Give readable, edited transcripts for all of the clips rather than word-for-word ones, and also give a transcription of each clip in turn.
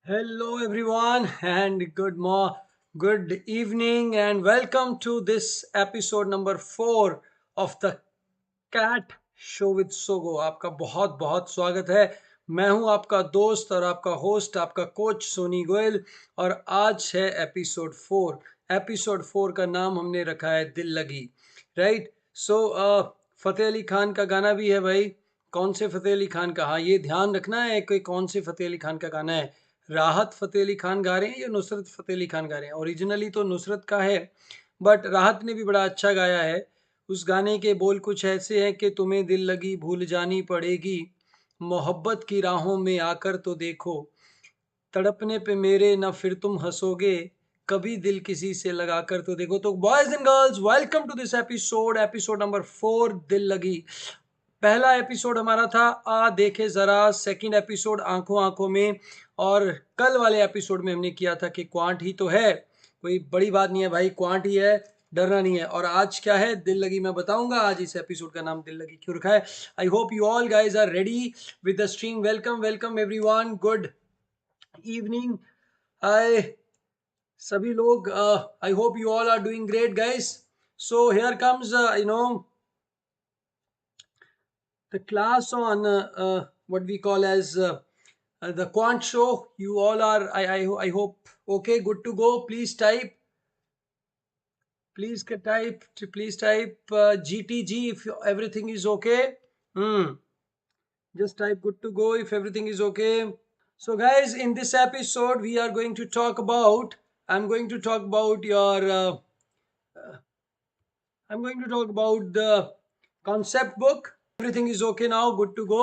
Hello, everyone, and good evening, and welcome to this episode number 4 of the Cat Show with Sogo. आपका बहुत बहुत स्वागत है। मैं हूं आपका दोस्त और आपका होस्ट, आपका कोच सोनी गोयल, और आज है एपिसोड 4। एपिसोड 4 का नाम हमने रखा है दिल लगी। राइट। सो फतेह अली खान का गाना भी है भाई। कौन से फतेह अली खान का? हाँ, ये ध्यान रखना है कि कौन से फतेह अली खान का गाना है। राहत फतेह अली खान गा रहे हैं या नुसरत फतेह अली खान गा रहे हैं? ओरिजिनली तो नुसरत का है, बट राहत ने भी बड़ा अच्छा गाया है। उस गाने के बोल कुछ ऐसे हैं कि तुम्हें दिल लगी भूल जानी पड़ेगी, मोहब्बत की राहों में आकर तो देखो, तड़पने पे मेरे ना फिर तुम हंसोगे, कभी दिल किसी से लगा कर तो देखो। तो boys and girls, welcome to this episode, episode number 4, दिल लगी। पहला एपिसोड हमारा था आ देखे जरा, सेकंड एपिसोड आंखों आंखों में, और कल वाले एपिसोड में हमने किया था कि क्वांट ही तो है, कोई बड़ी बात नहीं है भाई, क्वांट ही है, डरना नहीं है। और आज क्या है? दिल लगी। मैं बताऊंगा आज इस एपिसोड का नाम दिल लगी क्यों रखा है। I hope you all guys are ready with the stream. Welcome welcome everyone, good evening. I सभी लोग, I hope you all are doing great guys. So here comes the class on what we call as the quant show. You all are, I hope, okay, good to go. Please type, please type GTG if everything is okay. Hmm. Just type good to go if everything is okay. So, guys, in this episode, we are going to talk about. I'm going to talk about your. I'm going to talk about the concept book. Everything is okay now, good to go.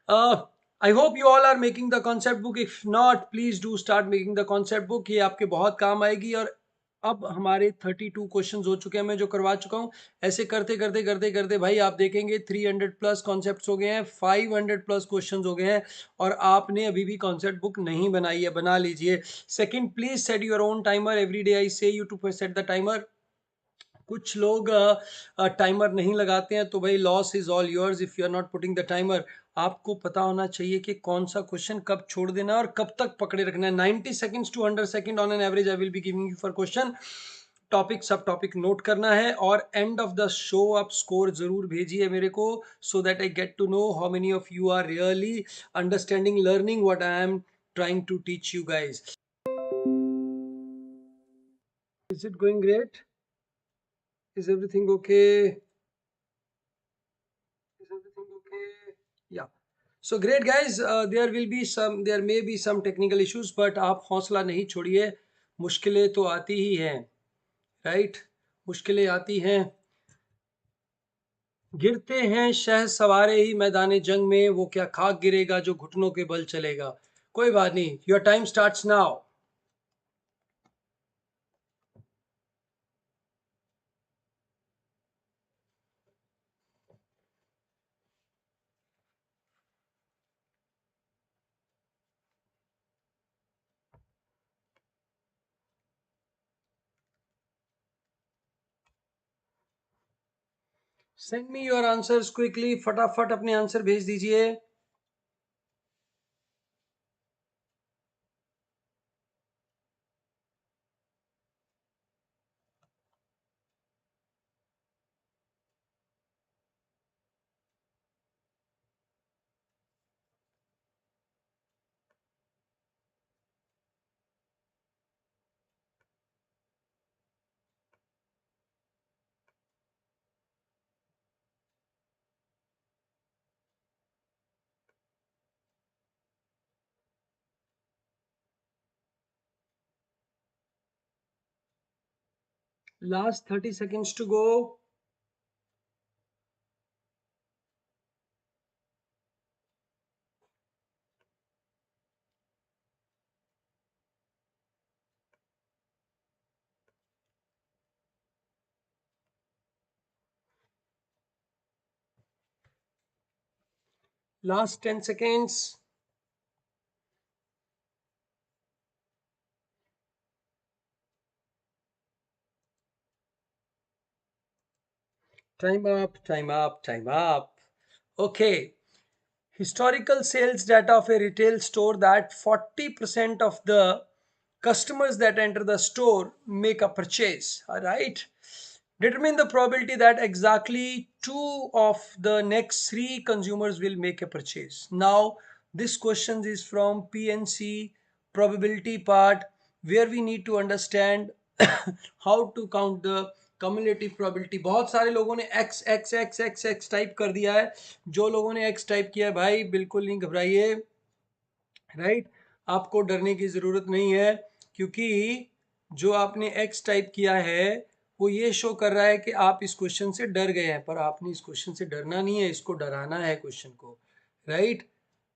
Uh, I hope you all are making the concept book. If not, please do start making the concept book. ये आपके बहुत काम आएगी। और अब हमारे 32 questions हो चुके हैं, मैं जो करवा चुका हूँ। ऐसे करते करते करते करते भाई आप देखेंगे 300 प्लस कॉन्सेप्ट्स हो गए हैं, 500 प्लस क्वेश्चंस हो गए हैं, और आपने अभी भी कॉन्सेप्ट बुक नहीं बनाई है, बना लीजिए। Second, please set your own timer. Every day I say you to set the timer. कुछ लोग टाइमर नहीं लगाते हैं, तो भाई loss is all yours if you are not putting the timer. आपको पता होना चाहिए कि कौन सा क्वेश्चन कब छोड़ देना है और कब तक पकड़े रखना है। 90 seconds to 100 second on an average I will be giving you for question. Topic सब टॉपिक नोट करना है, और एंड ऑफ द शो आप स्कोर जरूर भेजिए मेरे को, so that I get to know how many of you are really understanding, learning what I am trying to teach you guys. Is it going great? Is everything okay? Is everything okay? Yeah. So great guys, there may be some technical issues, but आप हौसला नहीं छोड़िए। मुश्किलें तो आती ही हैं, right? मुश्किलें आती हैं, गिरते हैं शह सवारे ही मैदान जंग में, वो क्या खाक गिरेगा जो घुटनों के बल चलेगा। कोई बात नहीं, your time starts now. Send me your answers quickly, फटाफट अपने आंसर भेज दीजिए। Last 30 seconds to go. Last 10 seconds। Time up, time up, time up. Okay, historical sales data of a retail store that 40% of the customers that enter the store make a purchase. All right. Determine the probability that exactly 2 of the next 3 consumers will make a purchase. Now, this question is from PNC probability part, where we need to understand how to count the cumulative probability. बहुत सारे लोगों ने x x x x x type कर दिया है. जो लोगों ने x टाइप किया है भाई बिल्कुल नहीं घबराइए, राइट. आपको डरने की ज़रूरत नहीं है, क्योंकि जो आपने x टाइप किया है वो ये शो कर रहा है कि आप इस क्वेश्चन से डर गए हैं, पर आपने इस क्वेश्चन से डरना नहीं है, इसको डराना है क्वेश्चन को, राइट.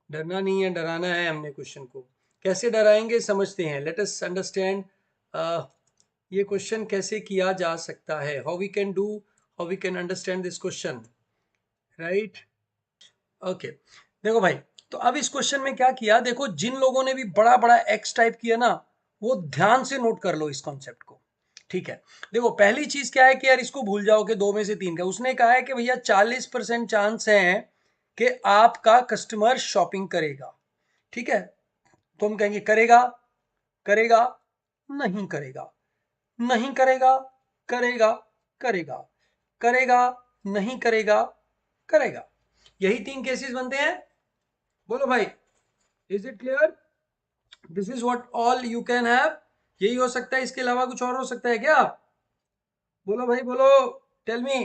डरना नहीं है, डराना है हमने क्वेश्चन को. कैसे डराएंगे समझते हैं. लेट अस अंडरस्टैंड ये क्वेश्चन कैसे किया जा सकता है. How we can do, how we can understand this question, right. Okay, देखो भाई, तो अब इस क्वेश्चन में क्या किया, देखो जिन लोगों ने भी बड़ा बड़ा एक्स टाइप किया ना, वो ध्यान से नोट कर लो इस कॉन्सेप्ट को, ठीक है. देखो पहली चीज क्या है कि यार इसको भूल जाओ कि 2 में से 3 का. उसने कहा है कि भैया 40% चांस है कि आपका कस्टमर शॉपिंग करेगा, ठीक है. तो हम कहेंगे करेगा, करेगा, नहीं करेगा, नहीं करेगा, करेगा, करेगा, करेगा, नहीं करेगा, करेगा. यही 3 केसेस बनते हैं. बोलो भाई, is it clear. This is what all you can have. यही हो सकता है, इसके अलावा कुछ और हो सकता है क्या. बोलो भाई बोलो, tell me,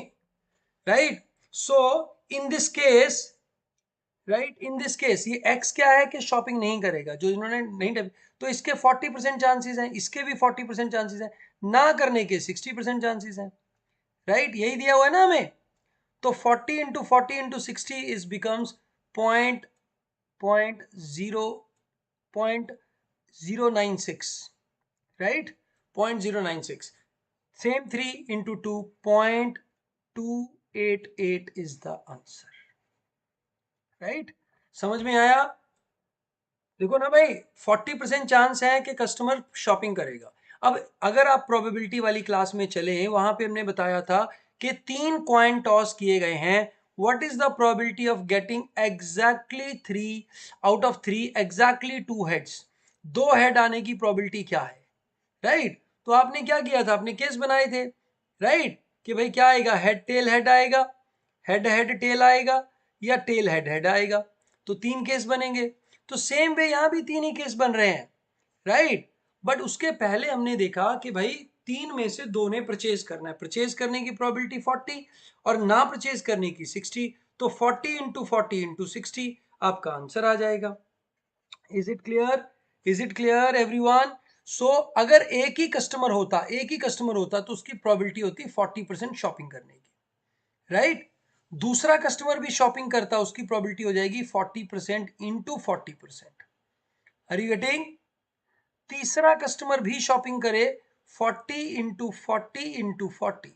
right. So in this case, right, in this case ये x क्या है कि शॉपिंग नहीं करेगा, जो इन्होंने नहीं टाइप, तो इसके 40% चांसेस हैं, इसके भी 40% चांसेस हैं, ना करने के 60% चांसेस हैं, राइट. यही दिया हुआ है ना हमें. तो 40 into 40 into 60 is becomes point point zero 0.096, right. 0.096. Same 3 into 2, 0.288 is the answer, right. समझ में आया. देखो ना भाई, 40% चांस है कि कस्टमर शॉपिंग करेगा. अब अगर आप प्रोबेबिलिटी वाली क्लास में चले, वहां पे हमने बताया था कि 3 कॉइन टॉस किए गए हैं. What is the probability of getting exactly 3 out of 3, exactly 2 heads. 2 head आने की प्रोबेबिलिटी क्या है, राइट. तो आपने क्या किया था, आपने केस बनाए थे, राइट, कि भाई क्या आएगा, हेड टेल हेड आएगा, हेड हेड टेल आएगा, या टेल हेड हेड आएगा. तो 3 केस बनेंगे. तो सेम वे यहां भी 3 ही केस बन रहे हैं, राइट. बट उसके पहले हमने देखा कि भाई 3 में से 2 ने परचेज करना है. परचेज करने की प्रोबेबिलिटी 40 और ना परचेज करने की 60. तो 40 into 40 into 60 आपका आंसर आ जाएगा. Is it clear, is it clear everyone. So अगर एक ही कस्टमर होता तो उसकी प्रोबेबिलिटी होती 40% शॉपिंग करने की, राइट. दूसरा कस्टमर भी शॉपिंग करता, उसकी प्रोबेबिलिटी हो जाएगी 40% इंटू 40%. Are you getting. तीसरा कस्टमर भी शॉपिंग करे 40 into 40 into 40.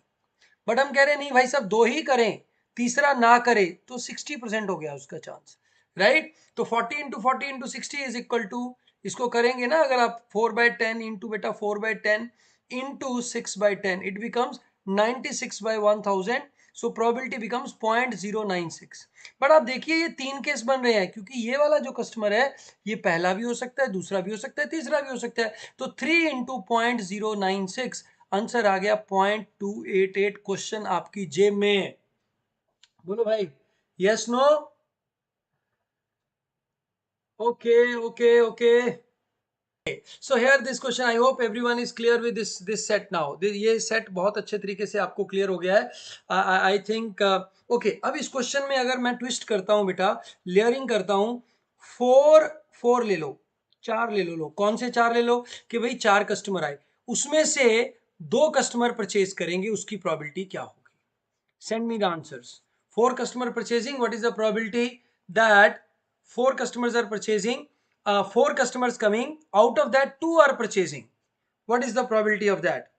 बट हम कह रहे हैं नहीं भाई साहब, 2 ही करें, तीसरा ना करे, तो 60% हो गया उसका चांस, राइट. तो 40 into 40 into 60 is equal to, इसको करेंगे ना अगर आप 4/10 इंटू बेटा 4/10 into 6/10, it becomes 96/1000. So probability becomes 0.096. But आप देखिए ये 3 केस बन रहे हैं, क्योंकि ये वाला जो कस्टमर है ये पहला भी हो सकता है, दूसरा भी हो सकता है, तीसरा भी हो सकता है. तो 3 into 0.096, आंसर आ गया 0.288. क्वेश्चन आपकी जेब में. बोलो भाई, yes no. Okay okay okay. So here this question, I hope everyone is clear with this set now. ये सेट बहुत अच्छे तरीके से आपको क्लियर हो गया है, आई थिंक. ओके, अब इस क्वेश्चन में अगर मैं ट्विस्ट करता हूं बेटा, लेयरिंग करता हूं, 4 ले लो, 4 ले लो. कौन से 4 ले लो कि भाई 4 कस्टमर आए, उसमें से 2 कस्टमर परचेज करेंगे, उसकी प्रोबेबिलिटी क्या होगी. Send me the answers. 4 customer purchasing, what is the probability that 4 customers are purchasing, 4 customers coming, out of that 2 are purchasing. What is the probability of that?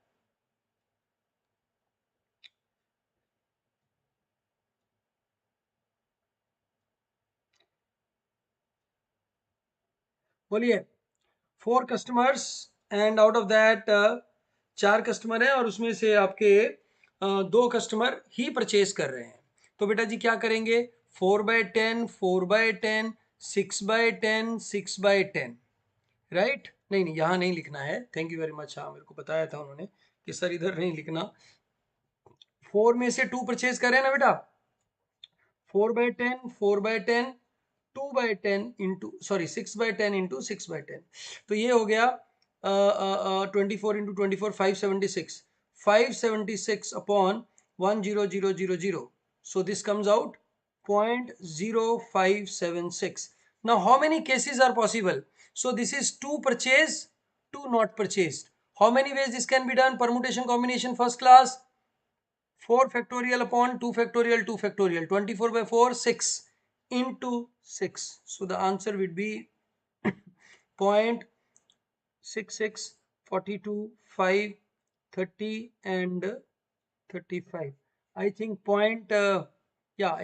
बोलिए. 4 customers and out of that 4 customer हैं और उसमें से आपके 2 customer ही purchase कर रहे हैं. तो बेटा जी क्या करेंगे, 4/10, 4/10, 6/10, 6/10, राइट? नहीं नहीं, यहाँ नहीं लिखना है, थैंक यू वेरी मच। हाँ, मेरे को बताया था उन्होंने कि सर इधर नहीं लिखना। 4 में से 2 परचेज करें ना बेटा, 4/10, 4/10, 2/10 इंटू, सॉरी 6/10 इंटू 6/10, तो ये हो गया 24 into 24, 576, 576 upon 10000, so this comes out 0.0576. Now how many cases are possible? So this is 2 purchase, 2 not purchased. How many ways this can be done? Permutation combination first class, 4 factorial upon 2 factorial, 2 factorial, 24 by 4, 6 into 6. So the answer would be 0.66, 42, 5, 30 and 35. I think I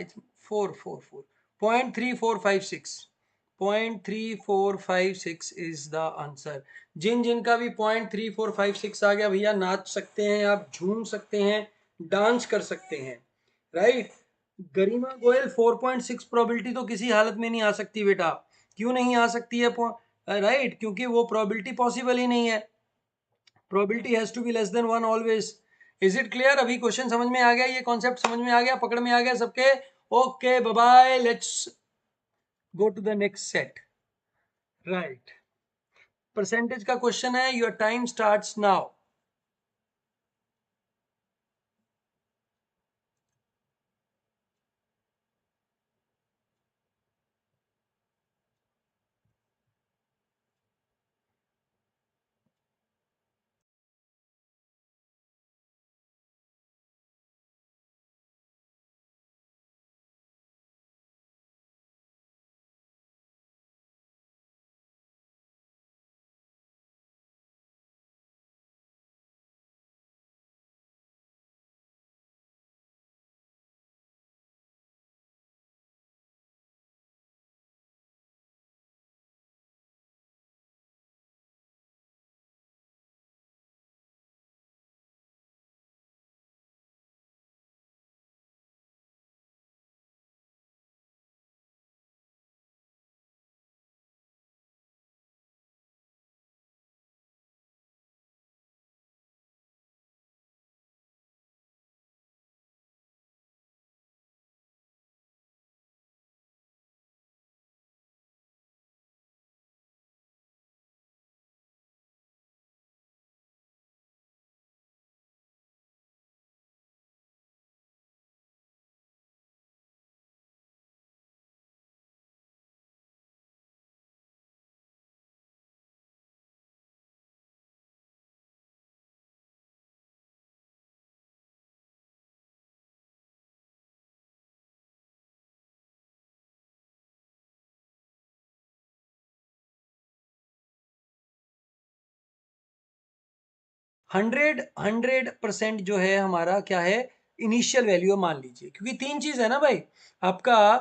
think 444. 0.3456. 0.3456 is the answer. जिन जिन का भी 0.3456 आ गया भैया, नाच सकते हैं आप, झूम सकते हैं, डांस कर सकते हैं, राइट? गरिमा गोयल 4.6 प्रोबेबिलिटी तो किसी हालत में नहीं आ सकती बेटा। क्यों नहीं आ सकती है? राइट, क्योंकि वो प्रोबेबिलिटी पॉसिबल ही नहीं है। Probability has to be less than 1 always. Is it clear? अभी क्वेश्चन समझ में आ गया, ये कॉन्सेप्ट समझ में आ गया, पकड़ में आ गया सबके? Okay, bye bye, let's go to the next set. Right, percentage का क्वेश्चन है, your time starts now. Hundred 100% जो है हमारा क्या है? इनिशियल वैल्यू मान लीजिए, क्योंकि तीन चीज है ना भाई आपका।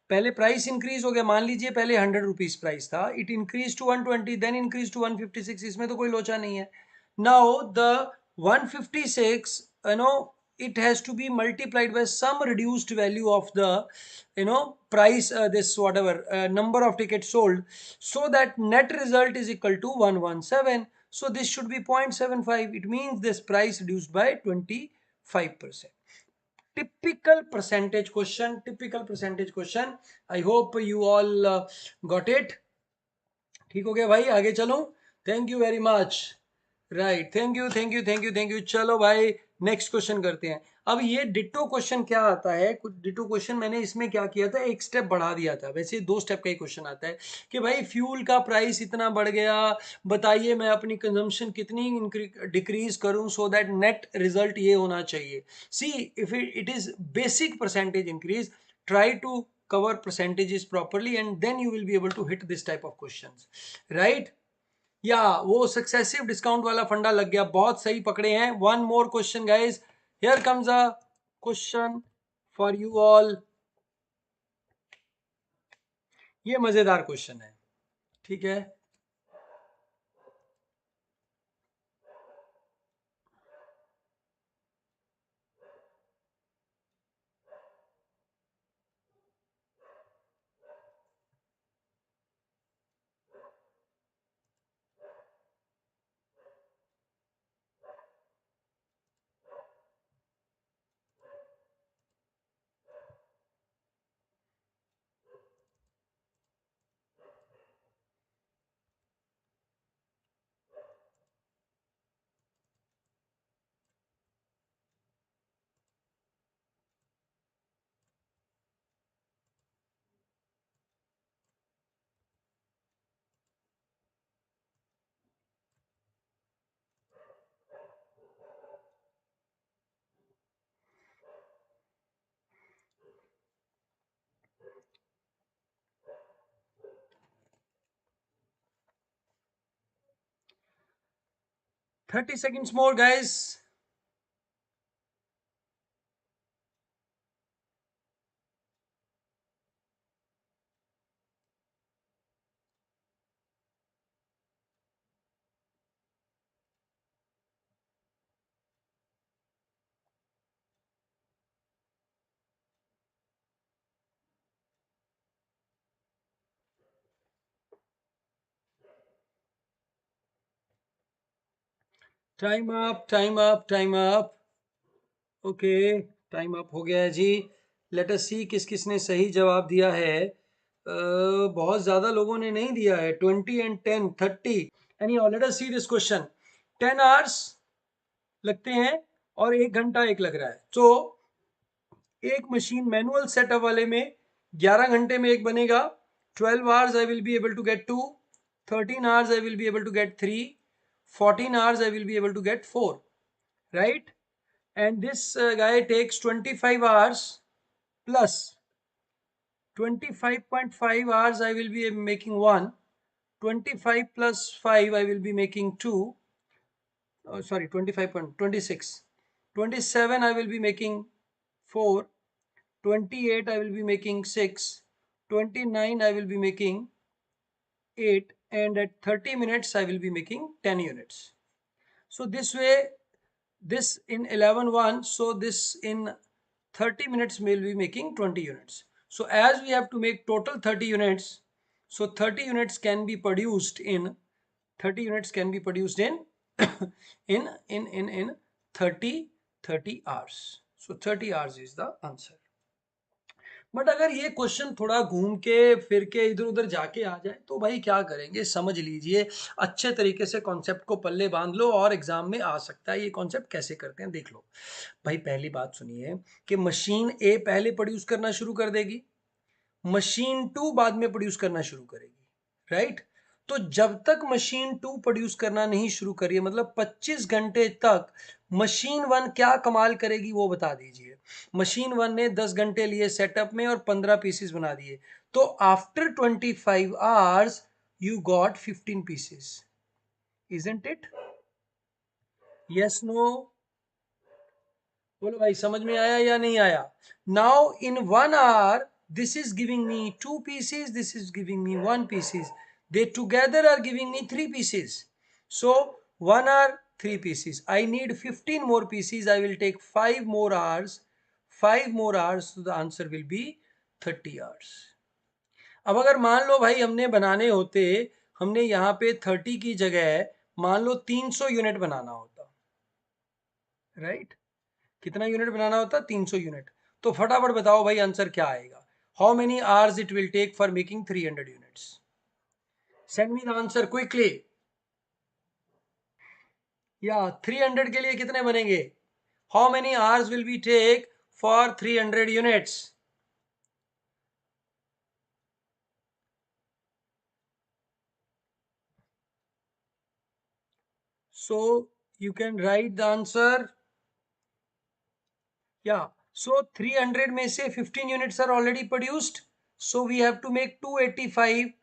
पहले प्राइस इंक्रीज हो गया, मान लीजिए पहले 100 रुपीज प्राइस था, it increase to 120, then increase to 156, इसमें तो कोई लोचा नहीं है। Now the 156, you know, it has to be multiplied by some reduced value of the, price, this whatever number of tickets sold, so that net result is equal to 117. So this should be 0.75. It means this price reduced by 25%. Typical percentage question, typical percentage question. I hope you all got it. ठीक हो गया भाई, आगे चलो। Thank you very much. Right, thank you thank you thank you thank you. चलो भाई, next question करते हैं। अब ये डिटो क्वेश्चन क्या आता है? कुछ डिटो क्वेश्चन मैंने इसमें क्या किया था, एक स्टेप बढ़ा दिया था। वैसे 2 स्टेप का ही क्वेश्चन आता है कि भाई फ्यूल का प्राइस इतना बढ़ गया, बताइए मैं अपनी कंजम्पशन कितनी डिक्रीज करूं सो दैट नेट रिजल्ट ये होना चाहिए। See, if it is basic percentage increase, try to cover percentages properly and then you will be able to hit this type of questions, right? या वो successive discount वाला फंडा लग गया, बहुत सही पकड़े हैं। One more question guys, here comes a question for you all. ये मजेदार क्वेश्चन है, ठीक है? 30 seconds more, guys. Time up, time up, time up. Okay, time up हो गया है जी। लेट अस सी किस किस ने सही जवाब दिया है। बहुत ज्यादा लोगों ने नहीं दिया है। 20 and 10, 30। Any how, let us see this question. 10 hours लगते हैं और 1 घंटा एक लग रहा है। तो एक मशीन मैनुअल सेटअप वाले में 11 घंटे में एक बनेगा। 12 hours I will be able to get 2, 13 hours I will be able to get 3, 14 hours I will be able to get 4, right? And this guy takes 25 hours plus 25.5 hours I will be making 1, 25 plus 5 I will be making 2, sorry, 25.26, 27 I will be making 4, 28 I will be making 6, 29 I will be making 8, and at 30 minutes I will be making 10 units. So this way, this in 11:1, so this in 30 minutes we will be making 20 units. So as we have to make total 30 units, so 30 units can be produced in 30 units can be produced in in 30 hours. So 30 hours is the answer. But अगर ये question थोड़ा घूम के फिर के इधर उधर जाके आ जाए तो भाई क्या करेंगे, समझ लीजिए। अच्छे तरीके से कॉन्सेप्ट को पल्ले बांध लो और एग्जाम में आ सकता है। ये कॉन्सेप्ट कैसे करते हैं देख लो। भाई पहली बात सुनिए कि मशीन ए पहले प्रोड्यूस करना शुरू कर देगी, मशीन टू बाद में प्रोड्यूस करना शुरू करेगी, राइट? तो जब तक मशीन टू प्रोड्यूस करना नहीं शुरू करिए, मतलब 25 घंटे तक मशीन वन क्या कमाल करेगी वो बता दीजिए। मशीन वन ने 10 घंटे लिए सेटअप में और 15 पीसेस बना दिए। तो after 25 hours you got 15 pieces, isn't it? Yes, no? बोलो भाई, समझ में आया या नहीं आया? Now in 1 hour this is giving me 2 pieces, this is giving me 1 pieces, they together are giving me 3 pieces. So 1 hour 3 pieces, I need 15 more pieces, I will take 5 more hours, 5 more hours, so the answer will be 30 hours. अब अगर मान लो भाई हमने बनाने होते, हमने यहाँ पे 30 की जगह मान लो 300 यूनिट बनाना होता, राइट? कितना यूनिट बनाना होता? 300 यूनिट। तो फटाफट बताओ भाई आंसर क्या आएगा। How many hours it will take for making 300 units? Send me the answer quickly. या 300 के लिए कितने बनेंगे? How many hours will be take for 300 units? So you can write the answer. Yeah, so 300 में से 15 units are already produced, so we have to make 285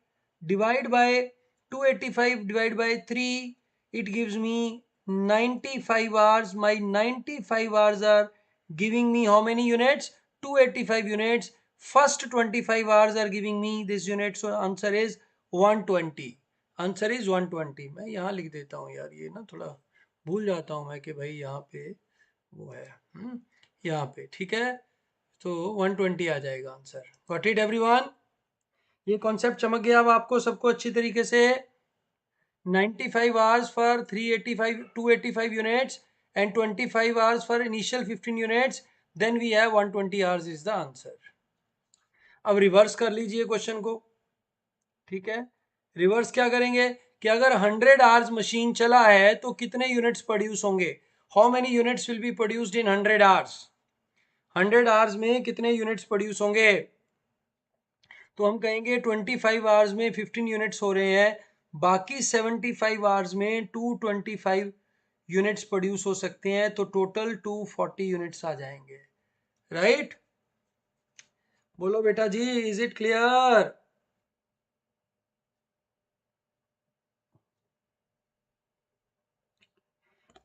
divide by 285 divided by 3, it gives me 95 hours. My 95 hours are giving me how many units? 285 units. First 25 hours are giving me this unit, so answer is 120. Answer is 120। मैं यहाँ लिख देता हूँ यार, ये ना थोड़ा भूल जाता हूँ मैं कि भाई यहाँ पे वो है यहाँ पे, ठीक है? तो 120 आ जाएगा आंसर। Got it everyone? ये कॉन्सेप्ट चमक गया अब आपको सबको अच्छी तरीके से? 95 hours for 385 285 units and 25 hours for initial 15 units, then we have 120 hours is the answer. अब रिवर्स कर लीजिए क्वेश्चन को, ठीक है? रिवर्स क्या करेंगे कि अगर 100 आवर्स मशीन चला है तो कितने यूनिट्स प्रोड्यूस होंगे? How many units will be produced in 100 hours? 100 hours में कितने यूनिट्स प्रोड्यूस होंगे? तो हम कहेंगे 25 आवर्स में 15 यूनिट्स हो रहे हैं, बाकी 75 आवर्स में 225 यूनिट्स प्रोड्यूस हो सकते हैं, तो टोटल 240 यूनिट्स आ जाएंगे, राइट? बोलो बेटा जी, इज इट क्लियर?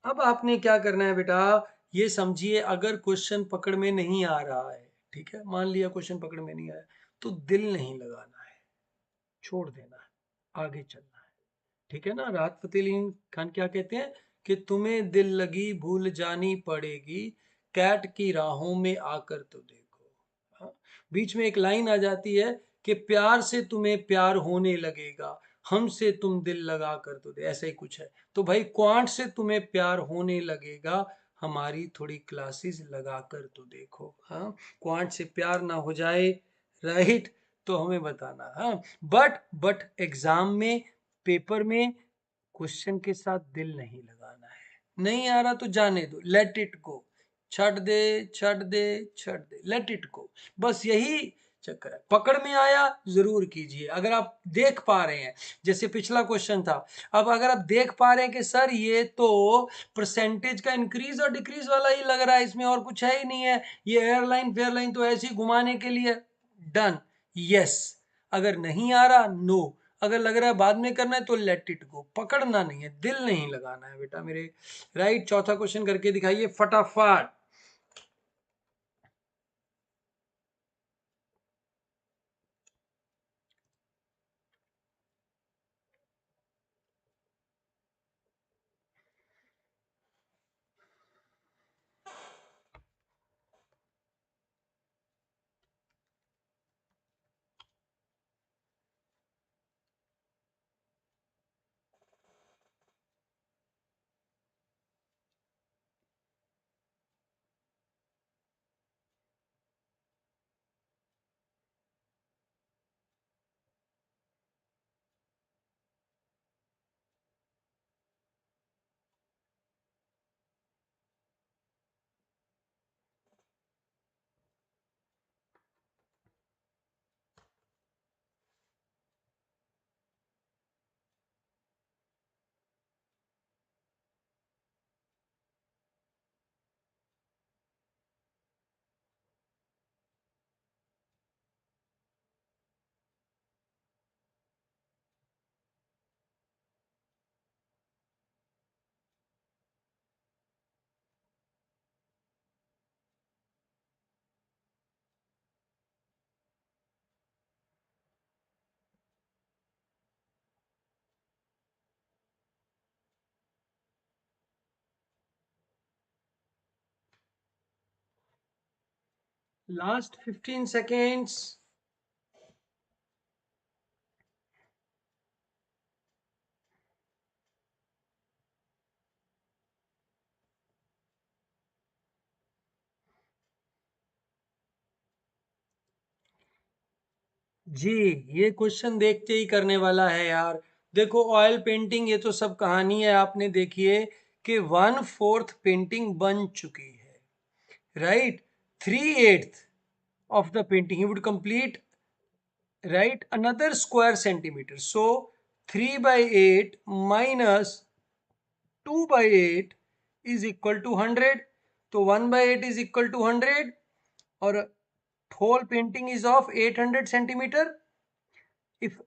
अब आपने क्या करना है बेटा, ये समझिए अगर क्वेश्चन पकड़ में नहीं आ रहा है, ठीक है, मान लिया क्वेश्चन पकड़ में नहीं आया, तो दिल नहीं लगाना है, छोड़ देना है, आगे चलना है। ठीक है ना, राहत फतेह अली खान क्या कहते हैं कि तुम्हें दिल लगी भूल जानी पड़ेगी, कैट की राहों में आकर तो देखो। हाँ? बीच में एक लाइन आ जाती है कि प्यार से तुम्हें प्यार होने लगेगा, हमसे तुम दिल लगा कर तो दे, ऐसा ही कुछ है। तो भाई क्वांट से तुम्हें प्यार होने लगेगा, हमारी थोड़ी क्लासेस लगा कर तो देखो। हाँ, क्वांट से प्यार ना हो जाए, राइट, तो हमें बताना। हाँ, बट एग्जाम में, पेपर में क्वेश्चन के साथ दिल नहीं लगाना है। नहीं आ रहा तो जाने दो, लेट इट गो, छੱਡ दे छੱਡ दे छੱਡ दे, लेट इट गो। बस यही चक्कर है। पकड़ में आया जरूर कीजिए, अगर आप देख पा रहे हैं, जैसे पिछला क्वेश्चन था, अब अगर आप देख पा रहे हैं कि सर ये तो परसेंटेज का इंक्रीज और डिक्रीज वाला ही लग रहा है, इसमें और कुछ है ही नहीं है, ये एयरलाइन फेयरलाइन तो ऐसे ही घुमाने के लिए, डन, यस। अगर नहीं आ रहा, नो। अगर लग रहा है बाद में करना है तो लेट इट गो, पकड़ना नहीं है, दिल नहीं लगाना है बेटा मेरे। राइट, चौथा क्वेश्चन करके दिखाइए फटाफट। Last 15 seconds. जी, ये क्वेश्चन देख के ही करने वाला है यार। देखो ऑयल पेंटिंग ये तो सब कहानी है, आपने देखिए कि 1/4 पेंटिंग बन चुकी है, right. 3/8 of the painting he would complete, right, another square centimeter. So 3 by 8 minus 2 by 8 is equal to 100. So 1 by 8 is equal to 100, or whole painting is of 800 centimeter. If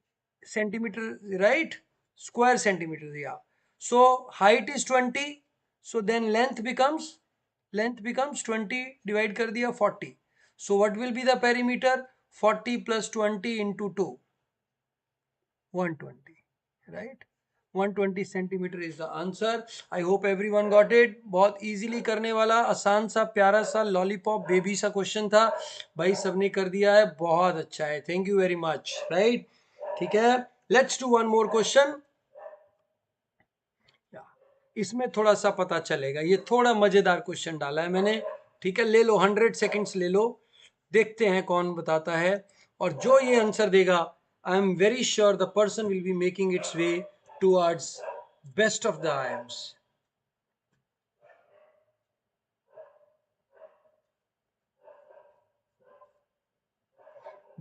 centimeter, right, square centimeters, yeah. So height is 20, so then length becomes 20, divide kar diya 40. So what will be the perimeter? 40 plus 20 into 2, 120, right? 120 centimetre is the answer. I hope everyone got it. बहुत easily करने वाला, आसान सा, प्यारा सा, lollipop baby सा question था भाई, सबने कर दिया है, बहुत अच्छा है, thank you very much, right. ठीक है, let's do one more question. इसमें थोड़ा सा पता चलेगा, ये थोड़ा मजेदार क्वेश्चन डाला है मैंने। ठीक है, ले लो 100 सेकेंड्स ले लो, देखते हैं कौन बताता है। और जो ये आंसर देगा, I am very sure the person will be making it's way towards best of the IIMs.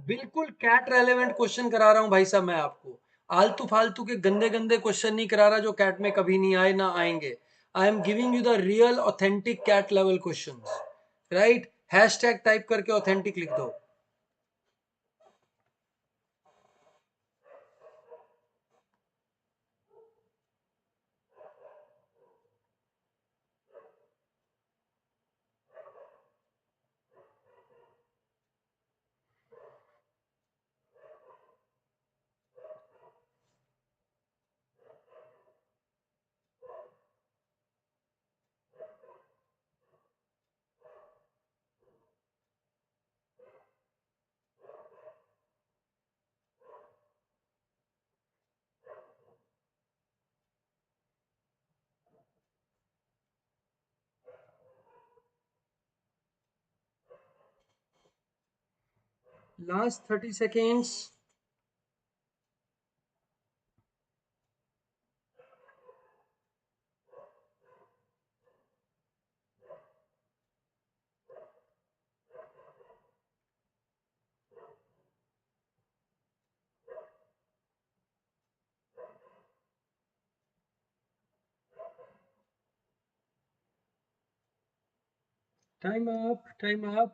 बिल्कुल कैट रेलेवेंट क्वेश्चन करा रहा हूं भाई साहब मैं आपको, आलतू फालतू के गंदे गंदे क्वेश्चन नहीं करा रहा जो कैट में कभी नहीं आए ना आएंगे। I am giving you the real authentic CAT level questions, right. Hashtag type करके ऑथेंटिक लिख दो। Last 30 seconds. Time up, time up.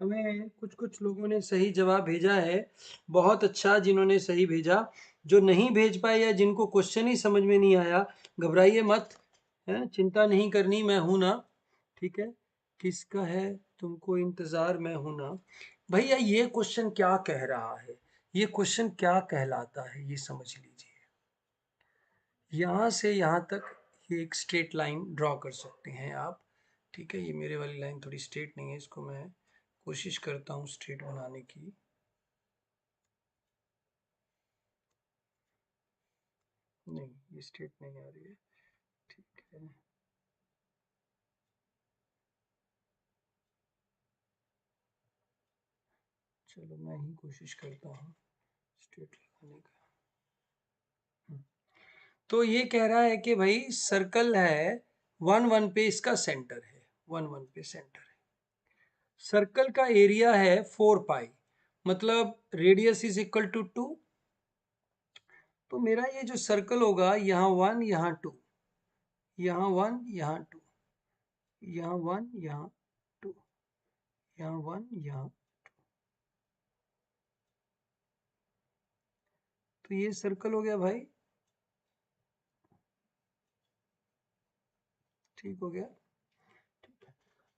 हमें कुछ कुछ लोगों ने सही जवाब भेजा है, बहुत अच्छा जिन्होंने सही भेजा। जो नहीं भेज पाए या जिनको क्वेश्चन ही समझ में नहीं आया, घबराइए मत, है चिंता नहीं करनी, मैं हूं ना। ठीक है, किसका है तुमको इंतजार, मैं हूं ना। भैया ये क्वेश्चन क्या कह रहा है, ये क्वेश्चन क्या कहलाता है, ये समझ लीजिए। यहाँ से यहाँ तक ये एक स्ट्रेट लाइन ड्रॉ कर सकते हैं आप। ठीक है, ये मेरे वाली लाइन थोड़ी स्ट्रेट नहीं है, इसको मैं कोशिश करता हूँ स्ट्रेट बनाने की। नहीं, ये स्ट्रेट नहीं आ रही है। ठीक है, चलो मैं ही कोशिश करता हूँ स्ट्रेट लगाने का। हम्म, तो ये कह रहा है कि भाई सर्कल है, वन वन पे इसका सेंटर है, वन वन पे सेंटर है। सर्कल का एरिया है 4 पाई, मतलब रेडियस इज इक्वल टू 2। तो मेरा ये जो सर्कल होगा, यहाँ 1 यहाँ 2, यहाँ 1 यहाँ 2, यहाँ 1 यहाँ 2, यहाँ 1 यहाँ, तो ये सर्कल हो गया भाई। ठीक हो गया।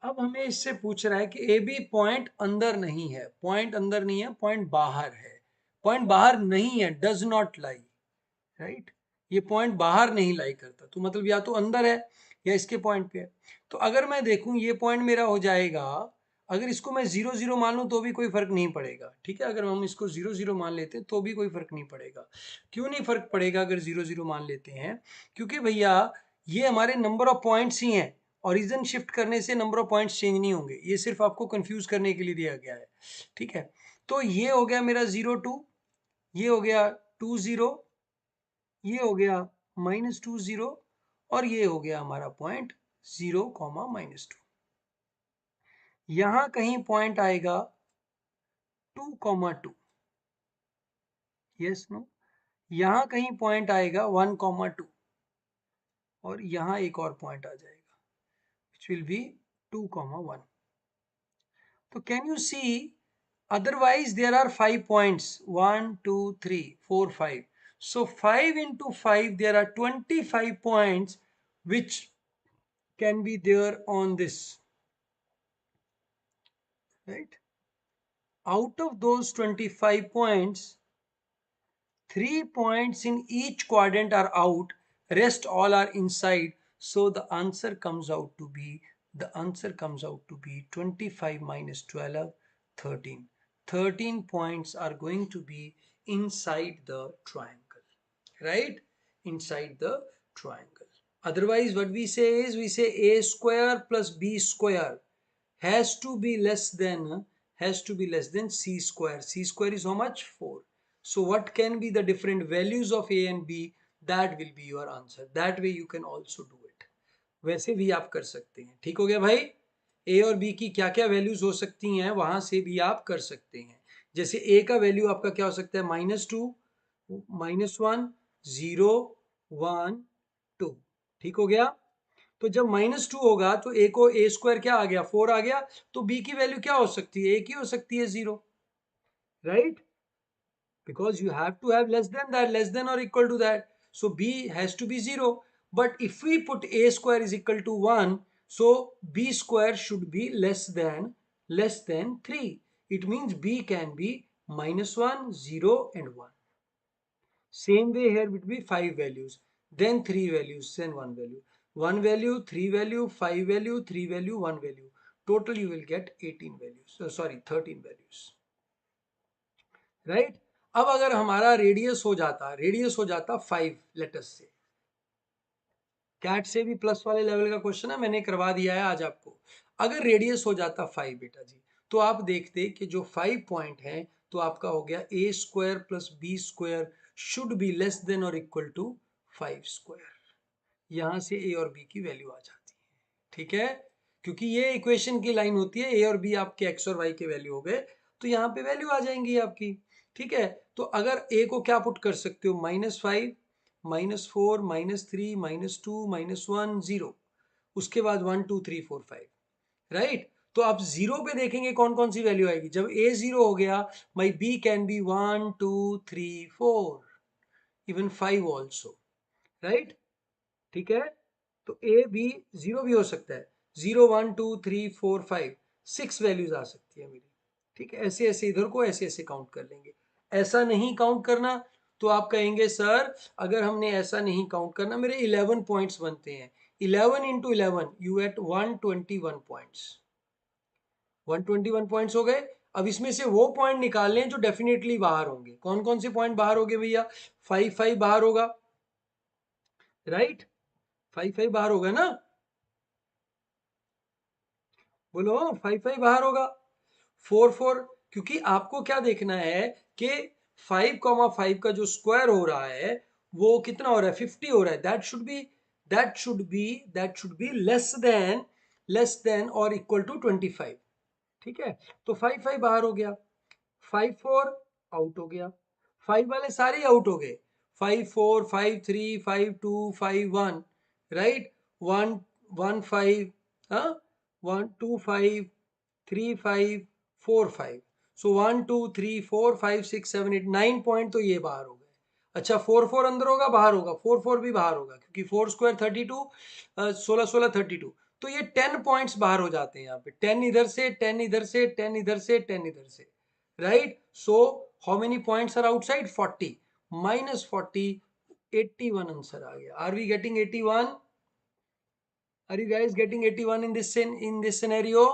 अब हमें इससे पूछ रहा है कि ए बी पॉइंट अंदर नहीं है, पॉइंट अंदर नहीं है, पॉइंट बाहर है। पॉइंट बाहर नहीं है, डज नॉट लाई, राइट। ये पॉइंट बाहर नहीं लाई करता, तो मतलब या तो अंदर है या इसके पॉइंट पे है। तो अगर मैं देखूं ये पॉइंट मेरा हो जाएगा, अगर इसको मैं 0 0 मान लूं तो भी कोई फर्क नहीं पड़ेगा। ठीक है, अगर हम इसको 0 0 मान लेते हैं तो भी कोई फर्क नहीं पड़ेगा। क्यों नहीं फर्क पड़ेगा अगर 0 0 मान लेते हैं? क्योंकि भैया ये हमारे नंबर ऑफ पॉइंट्स ही हैं, ओरिजिन शिफ्ट करने से नंबर ऑफ पॉइंट्स चेंज नहीं होंगे, ये सिर्फ आपको कंफ्यूज करने के लिए दिया गया है। ठीक है, तो ये हो गया मेरा 0 2, ये हो गया 2 0, ये हो गया -2 0, और ये हो गया हमारा पॉइंट 0, -2। यहां कहीं पॉइंट आएगा 2, 2। यस नो, यहां कहीं पॉइंट आएगा 1, 2, और यहां एक और पॉइंट आ जाएगा विच विल बी 2, 1। तो can you see, otherwise there are 5 points, 1 2 3 4 5, so 5 into 5 there are 25 points which can be there on this, right? Out of those 25 points, 3 points in each quadrant are out, rest all are inside. So the answer comes out to be, 25 minus 12, 13. 13 points are going to be inside the triangle, right? Inside the triangle. Otherwise, what we say is, we say a square plus b square has to be less than, c square. C square is how much? 4. So what can be the different values of a and b? That will be your answer. That way you can also do it. वैसे भी आप कर सकते हैं। ठीक हो गया भाई, ए और बी की क्या क्या वैल्यूज हो सकती हैं वहां से भी आप कर सकते हैं। जैसे ए का वैल्यू आपका क्या हो सकता है? -2, -1, 0, 1, 2। ठीक हो गया। तो जब -2 होगा तो ए को ए स्क्वायर क्या आ गया? 4 आ गया। तो बी की वैल्यू क्या हो सकती है? एक ही हो सकती है, 0, right? Because you have to have less than that, less than or equal to that. So b has to be 0. But if we put a square is equal to 1, so b square should be less than 3. It means b can be -1, 0 and 1. Same way here would be 5 values, then 3 values, then 1 value. 1 value, 3 value, 5 value, 3 value, 1 value. Total you will get 18 values. Sorry, 13 values. Right? अब अगर हमारा radius हो जाता 5 letters से, cat से भी plus वाले level का क्वेश्चन है, मैंने करवा दिया है आज आपको। अगर रेडियस हो जाता 5 बेटा जी, तो आप देखते कि जो 5 पॉइंट है तो आपका हो गया A square plus B square should be less than और इक्वल टू 5 स्क्वायर। यहां से ए और बी की वैल्यू आ जाती है, ठीक है, क्योंकि ये इक्वेशन की लाइन होती है, ए और बी आपके एक्स और वाई के वैल्यू हो गए तो यहाँ पे वैल्यू आ जाएंगी आपकी, ठीक है। तो अगर ए को क्या पुट कर सकते हो, -5, -4, -3, -2, -1, 0, उसके बाद 1 2 3 4 5, राइट। तो आप जीरो पे देखेंगे कौन कौन सी वैल्यू आएगी, जब ए जीरो हो गया my B can be 1 2 3 4, even 5 also, right, ठीक है। तो ए बी जीरो भी हो सकता है, 0 1 2 3 4 5, 6 वैल्यूज आ सकती है मेरी, ठीक है। ऐसे ऐसे इधर को ऐसे ऐसे काउंट कर लेंगे, ऐसा नहीं काउंट करना तो आप कहेंगे सर अगर हमने ऐसा नहीं काउंट करना मेरे 11 पॉइंट्स बनते हैं, 11 into 11 you at 121 points, 121 points हो गए। अब इसमें से वो पॉइंट निकाल लें जो डेफिनेटली बाहर होंगे, कौन कौन से पॉइंट बाहर होंगे भैया, 5 5 बाहर होगा, राइट, 5 5 बाहर होगा ना, बोलो 5 5 बाहर होगा, 4 4, क्योंकि आपको क्या देखना है कि 5 5 का जो स्क्वायर हो रहा है वो कितना हो रहा है, 50 हो रहा है, that should be less than और इक्वल टू 25, ठीक है। तो 5 5 बाहर हो गया, 5 4 आउट हो गया, 5 वाले सारे आउट हो गए, 5 4 5 3 5 2 5 1, राइट, 1 1 5, हाँ, 1 2 5 3 5 4 5, सो 1 2 3 4 5 6 7 8 9 पॉइंट तो ये बाहर हो गए। अच्छा 4 4 अंदर होगा बाहर होगा, 4 4 भी बाहर होगा क्योंकि 4 स्क्वायर 32, 16 16 32, तो ये 10 पॉइंट्स बाहर हो जाते हैं यहाँ पे, 10 इधर से 10 इधर से 10 इधर से 10 इधर से, right. So how many points are outside, 40, -40, 81 answer आ गया। Are we getting 81? Are you guys getting 81 in this scenario?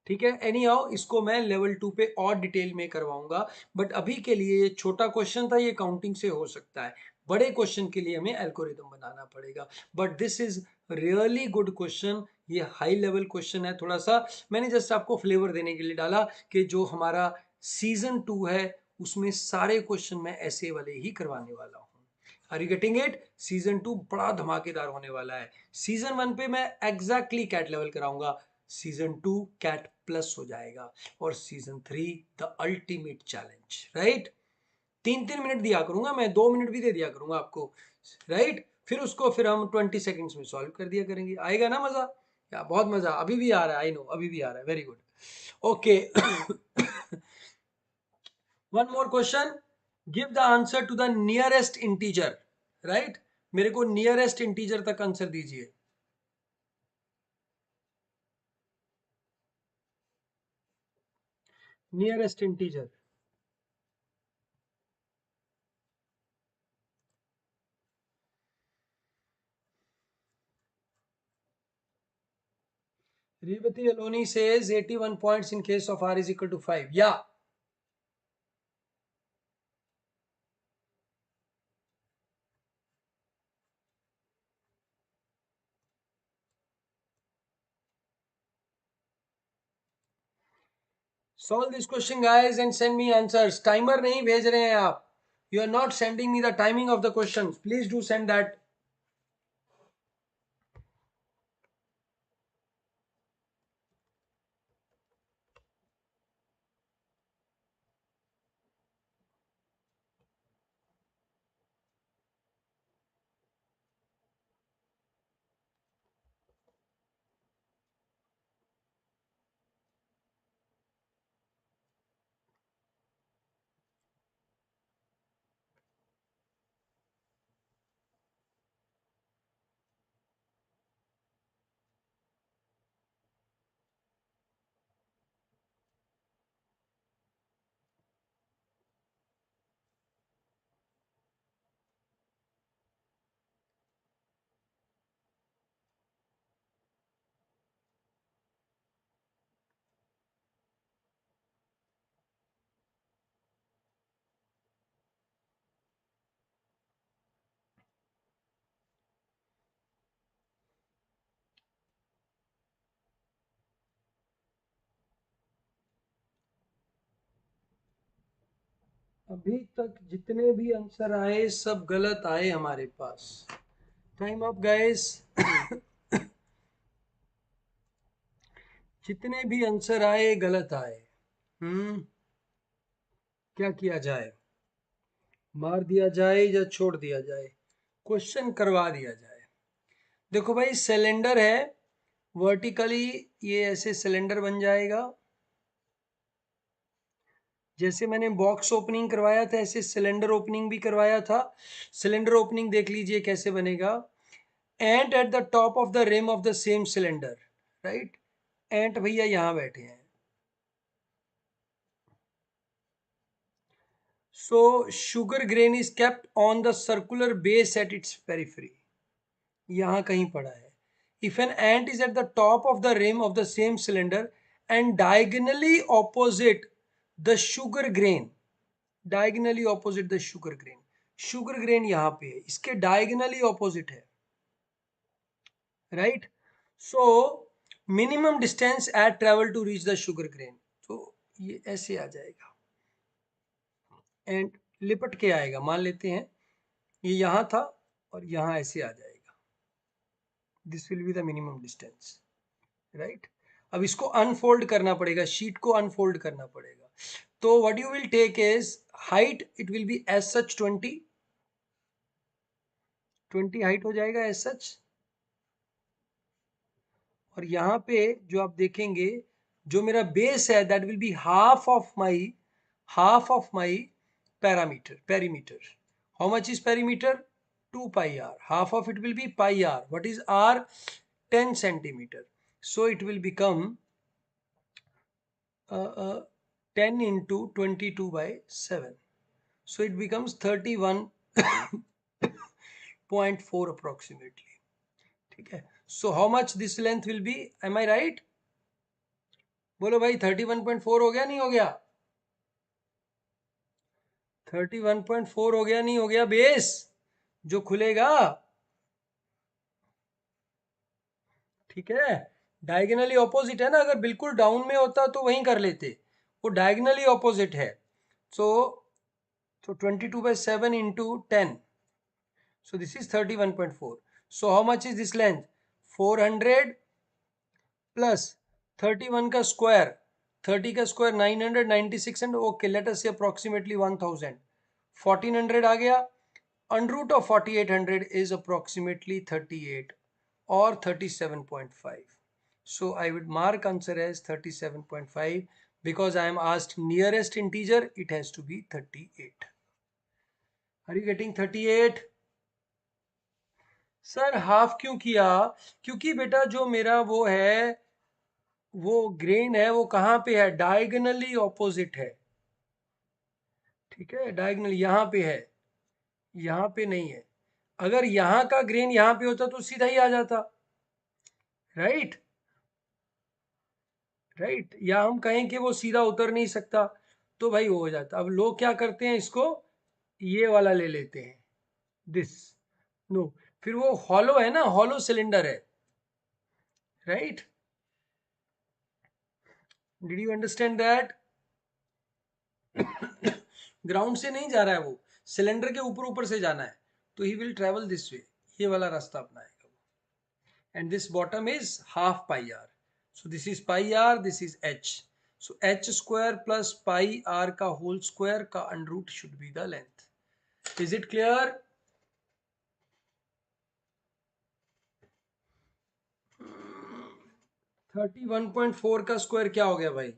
ठीक है, एनी हाउ इसको मैं लेवल 2 पे और डिटेल में करवाऊंगा, बट अभी के लिए ये छोटा क्वेश्चन था, ये काउंटिंग से हो सकता है, बड़े क्वेश्चन के लिए हमें एल्गोरिदम बनाना पड़ेगा, but this is really good question, ये हाई लेवल क्वेश्चन है। थोड़ा सा मैंने जस्ट आपको फ्लेवर देने के लिए डाला कि जो हमारा सीजन 2 है उसमें सारे क्वेश्चन मैं ऐसे वाले ही करवाने वाला हूँ। Are you getting it? Season 2 बड़ा धमाकेदार होने वाला है। सीजन 1 पे मैं एग्जैक्टली कैट लेवल कराऊंगा, सीजन 2 कैट प्लस हो जाएगा, और season 3 the ultimate challenge, right. 3 3 minute दिया करूंगा मैं, 2 मिनट भी दे दिया करूंगा आपको, राइट, फिर हम 20 सेकेंड्स में सॉल्व कर दिया करेंगे, आएगा ना मजा, या बहुत मजा, अभी भी आ रहा है, आई नो अभी भी आ रहा है, very good, okay. One more question, give the answer to the nearest integer, right, मेरे को नियरेस्ट इंटीजर तक आंसर दीजिए। Nearest integer, Revati Aloni says 81 points in case of R is equal to 5. Yeah. Solve this question guys and send me answers. Timer नहीं भेज रहे हैं आप. You are not sending me the timing of the questions. Please do send that. अभी तक जितने भी answer आए सब गलत आए हमारे पास। Time up guys. जितने भी आंसर आए गलत आए। हम्म। क्या किया जाए? मार दिया जाए या छोड़ दिया जाए? क्वेश्चन करवा दिया जाए। देखो भाई, सिलेंडर है, वर्टिकली ये ऐसे सिलेंडर बन जाएगा। जैसे मैंने बॉक्स ओपनिंग करवाया था ऐसे सिलेंडर ओपनिंग भी करवाया था। सिलेंडर ओपनिंग देख लीजिए कैसे बनेगा। Ant at the top of the rim of the same cylinder, right. Ant भैया यहाँ बैठे हैं। So sugar grain is kept on the circular base at its periphery. यहाँ कहीं पड़ा है। If an ant is at the top of the rim of the same cylinder and diagonally opposite the sugar grain, diagonally opposite the sugar grain, sugar grain यहाँ पे है, इसके diagonally opposite है, right. So minimum distance ant travel to reach the sugar grain, तो ये ऐसे आ जाएगा and लिपट के आएगा। मान लेते हैं ये यहाँ था और यहाँ ऐसे आ जाएगा। This will be the minimum distance, right. अब इसको अनफोल्ड करना पड़ेगा, शीट को अनफोल्ड करना पड़ेगा। तो what you will take is height, it will be as such 20 height हो जाएगा एज सच। और यहाँ पे जो आप देखेंगे, जो मेरा बेस है that will be half of my parameter perimeter. How much is perimeter? 2 pi r. Half of it will be pi r. What is r? 10 centimeter. So it will become 10 into 22 by 7. So it becomes 31.4 approximately. ठीक है। So how much this length will be? Am I right? बोलो भाई, 31.4 हो गया नहीं हो गया? 31.4 हो गया नहीं हो गया बेस जो खुलेगा? ठीक है। डायगनली ऑपोजिट है ना, अगर बिल्कुल डाउन में होता तो वहीं कर लेते, वो डायगनली ऑपोजिट है। सो 22/7 into 10, so this is 31.4. So how much is this length? 400 plus 31 का स्क्वायर, 30 का square 996, and okay let us say approximately 1000, 1400 आ गया। Under root of 4800 is approximately 38 or 37.5. So I would mark answer as 37.5 because I am asked nearest integer, it has to be 38. Are you getting 38? Sir half क्यों किया? क्योंकि बेटा जो मेरा वो है, वो ग्रेन है, वो कहाँ पे है? डायगनली ऑपोजिट है। ठीक है, डायगनल यहाँ पे है, यहाँ पे नहीं है। अगर यहाँ का ग्रेन यहाँ पे होता तो सीधा ही आ जाता, राइट। राइट, या हम कहें कि वो सीधा उतर नहीं सकता तो भाई वो हो जाता। अब लोग क्या करते हैं, इसको ये वाला ले लेते हैं, दिस। नो, फिर वो हॉलो है ना, हॉलो सिलेंडर है, right. Did you understand that? Ground से नहीं जा रहा है वो, सिलेंडर के ऊपर ऊपर से जाना है, तो he will travel this way, ये वाला रास्ता अपनाएगा वो। And this bottom is half pi r, so this is pi r, this is h. So h square plus pi r का होल स्क्वायर का under root should be the length. Is it clear? 31.4 का square क्या हो गया भाई?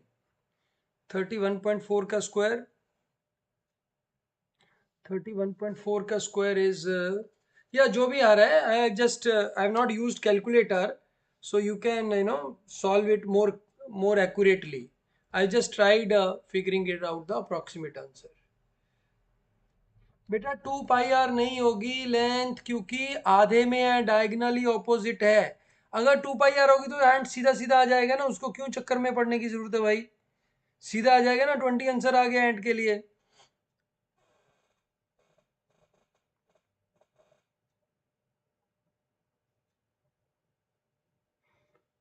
31.4 का square, 31.4 का square is, या जो भी आ रहा है, I have not used calculator, so you can solve it more accurately. I just tried figuring it out the approximate answer. बेटा 2 pi r नहीं होगी लेंथ, क्योंकि आधे में है, डायगनली ऑपोजिट है। अगर 2 pi r होगी तो एंड सीधा सीधा आ जाएगा ना, उसको क्यों चक्कर में पड़ने की जरूरत है भाई? सीधा आ जाएगा ना, 20 आंसर आ गया एंड के लिए।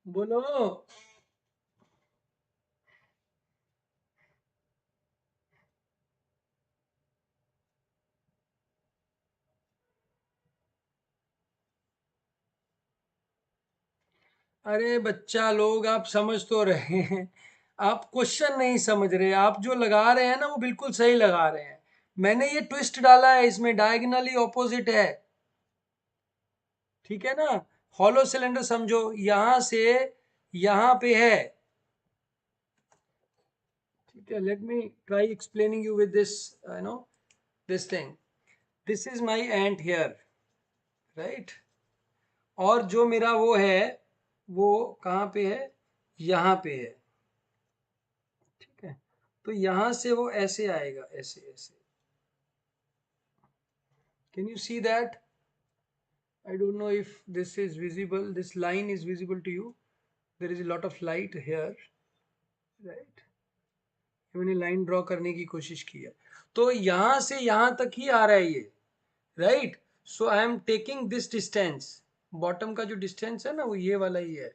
बोलो। अरे बच्चा लोग, आप समझ तो रहे हैं। आप क्वेश्चन नहीं समझ रहे, आप जो लगा रहे हैं ना वो बिल्कुल सही लगा रहे हैं। मैंने ये ट्विस्ट डाला है, इसमें डायगोनली ऑपोजिट है। ठीक है ना। हॉलो सिलेंडर समझो, यहां से यहां पे है। ठीक है, let me try explaining you with this, you know, this thing. This is my ant here, right. और जो मेरा वो है, वो कहाँ पे है, यहाँ पे है। ठीक है, तो यहां से वो ऐसे आएगा, ऐसे ऐसे। Can you see that? I don't know if this is visible, this line is visible to you. There is a lot of light here, right? मैंने लाइन ड्रॉ करने की कोशिश की है। तो यहां से यहां तक ही आ रहा है ये, right. So I am taking this distance. Bottom का जो डिस्टेंस है ना, वो ये वाला ही है।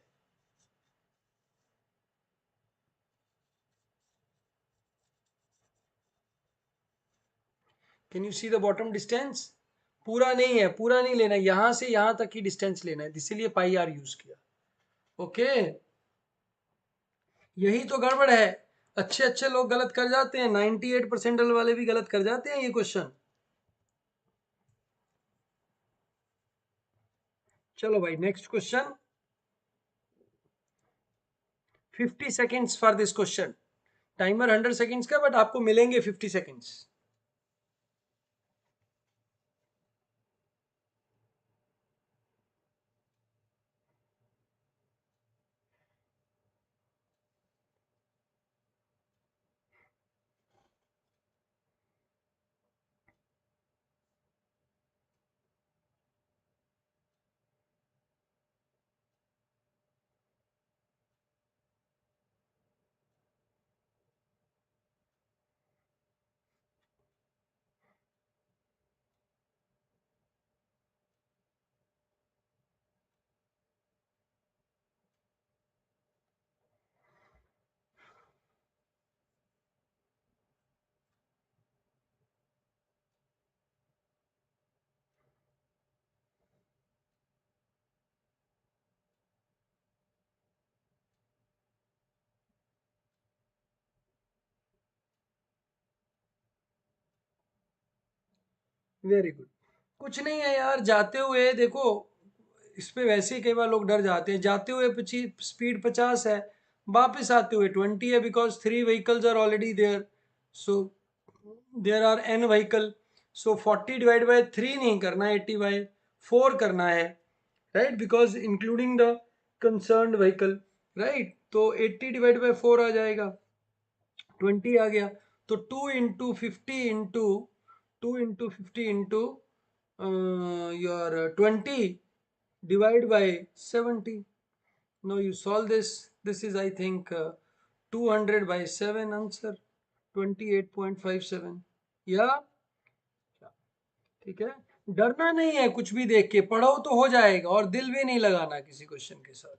Can you see the bottom distance? पूरा नहीं है, पूरा नहीं लेना, यहां से यहां तक ही डिस्टेंस लेना है, इसीलिए पाई आर यूज किया। ओके, यही तो गड़बड़ है। अच्छे अच्छे लोग गलत कर जाते हैं, 98% वाले भी गलत कर जाते हैं ये क्वेश्चन। चलो भाई, next question. 50 seconds for this question. Timer 100 seconds का, बट आपको मिलेंगे 50 सेकेंड्स। Very good. कुछ नहीं है यार, जाते हुए देखो, इस पे वैसे ही कई बार लोग डर जाते हैं। जाते हुए स्पीड 50 है, वापस आते हुए 20 है, because 3 vehicles are already there. So there are n vehicle. So 40/3 नहीं करना है, 80/4 करना है, right, because including the concerned vehicle, right. तो 80/4 आ जाएगा, 20 आ गया। तो 2 into 50 into your 20 divide by 70. Now you solve this. This is, I think, 200 by 7 answer, 28.57। या ठीक है। डरना नहीं है, कुछ भी देख के पढ़ो तो हो जाएगा, और दिल भी नहीं लगाना किसी क्वेश्चन के साथ।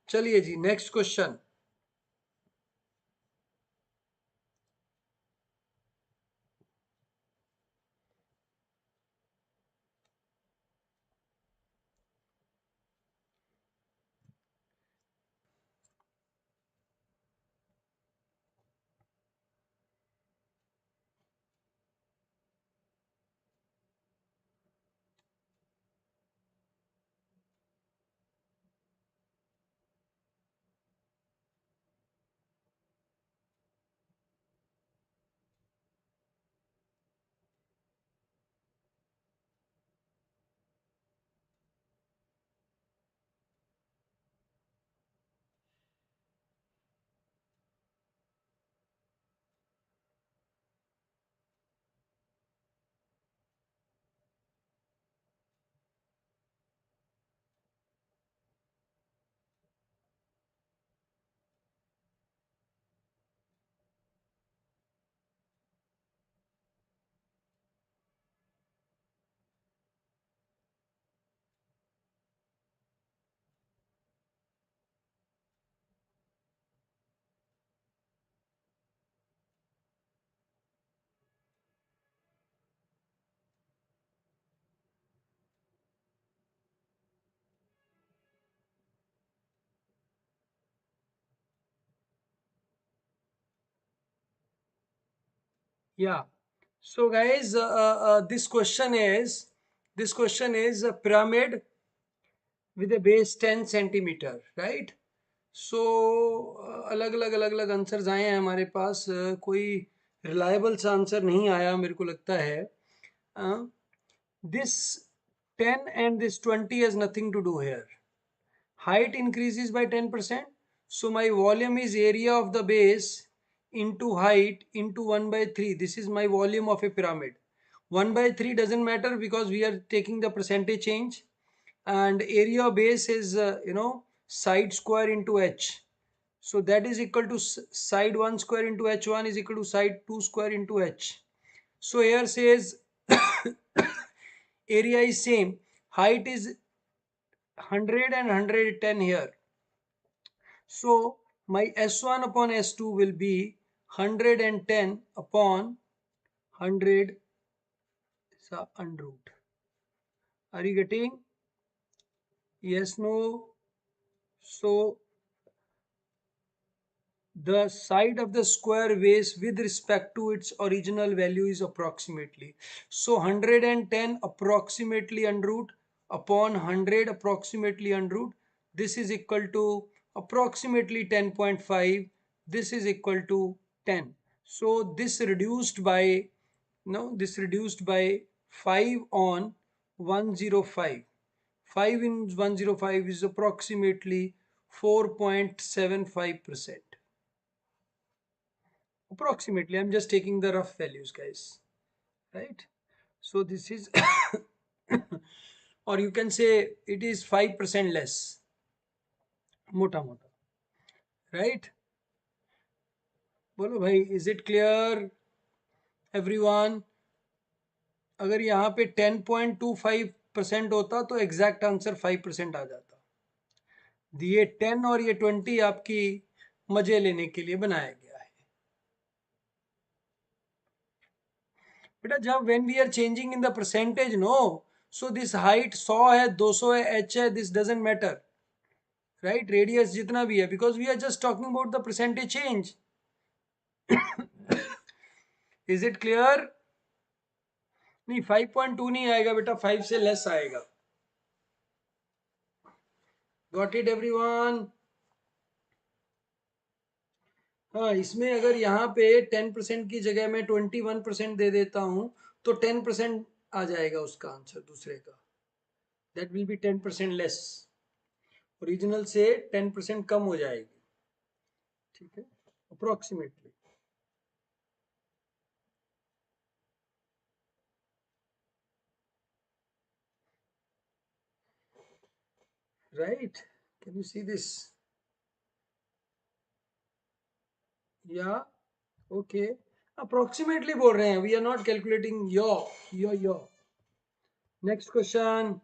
चलिए जी, next question. Yeah. So guys, this question is a pyramid with a base 10 centimeter, right? सो अलग अलग आंसर्स आए हैं हमारे पास, कोई रिलायबल सा आंसर नहीं आया मेरे को लगता है. This 10 and this 20 has nothing to do here. Height increases by 10%. So my volume is area of the base into height into 1 by 3. This is my volume of a pyramid. 1 by 3 doesn't matter because we are taking the percentage change. And area of base is, side square into h. So that is equal to side 1 square into h1 is equal to side 2 square into h. So here says area is same. Height is 100 and 110 here. So my S1 upon S2 will be 110 upon 100 under root. Are you getting? Yes, no? So the side of the square base with respect to its original value is approximately. So 110 approximately under root upon 100 approximately under root. This is equal to approximately 10.5. This is equal to 10. So this reduced by, no, this reduced by 5 on 105. 5 in 105 is approximately 4.75%. Approximately, I'm just taking the rough values, guys, right? So this is or you can say it is 5% less, mota mota, right? बोलो भाई, is it clear everyone? अगर यहाँ पे 10.25% होता तो exact answer 5% आ जाता. ये 10 और ये 20 आपकी मजे लेने के लिए बनाया गया है बेटा. जब when we are changing in the percentage, no, so this height 100 है, 200 है, h है, this doesn't matter, right? Radius जितना भी है, because we are just talking about the percentage change. Is it clear? नहीं, 5.2 नहीं आएगा बेटा, 5 से लेस आएगा. Got it everyone? हाँ, इसमें अगर यहाँ पे 10% की जगह मैं 21% दे देता हूँ तो 10% आ जाएगा उसका आंसर दूसरे का. That will be 10% less. Original से 10% कम हो जाएगी. ठीक है, approximately. Right? Can you see this? या ओके, अप्रोक्सीमेटली बोल रहे हैं, we are not calculating your. Next question.